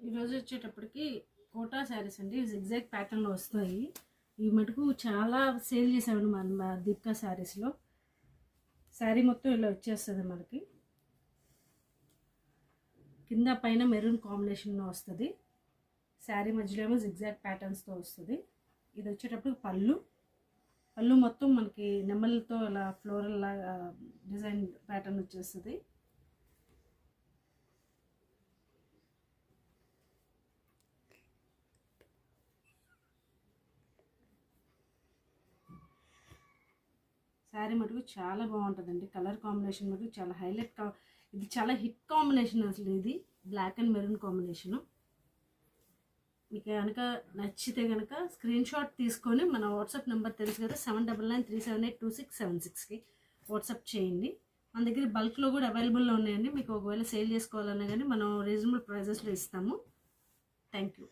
ఈరోజు వచ్చేటప్పటికి కోటా శారీస్ అండి, జిగ్జాగ్ ప్యాటర్న్లో వస్తాయి. ఈ మటుకు చాలా సేల్ చేసామండి మన దీపికా శారీస్లో. శారీ మొత్తం ఇలా వచ్చేస్తుంది మనకి. కింద పైన మెరూన్ కాంబినేషన్లో వస్తుంది. శారీ మధ్యలో ఏమో జిగ్జాగ్ ప్యాటర్న్స్తో వస్తుంది. ఇది వచ్చేటప్పుడు పళ్ళు మొత్తం మనకి నెమ్మలతో ఇలా ఫ్లోరల్ లాగా డిజైన్ ప్యాటర్న్ వచ్చేస్తుంది. శారీ మటుకు చాలా బాగుంటుందండి. కలర్ కాంబినేషన్ మటుకు చాలా హైలైట్. ఇది చాలా హిట్ కాంబినేషన్ అసలు. ఇది బ్లాక్ అండ్ మెరూన్ కాంబినేషను. మీకు కనుక నచ్చితే కనుక స్క్రీన్ షాట్ తీసుకొని మన వాట్సాప్ నెంబర్ తెలుసు కదా, 7993782676కి వాట్సాప్ చేయండి. మన దగ్గర బల్క్లో కూడా అవైలబుల్లో ఉన్నాయండి. మీకు ఒకవేళ సేల్ చేసుకోవాలన్నా కానీ మనం రీజనబుల్ ప్రైజెస్లో ఇస్తాము. Thank you.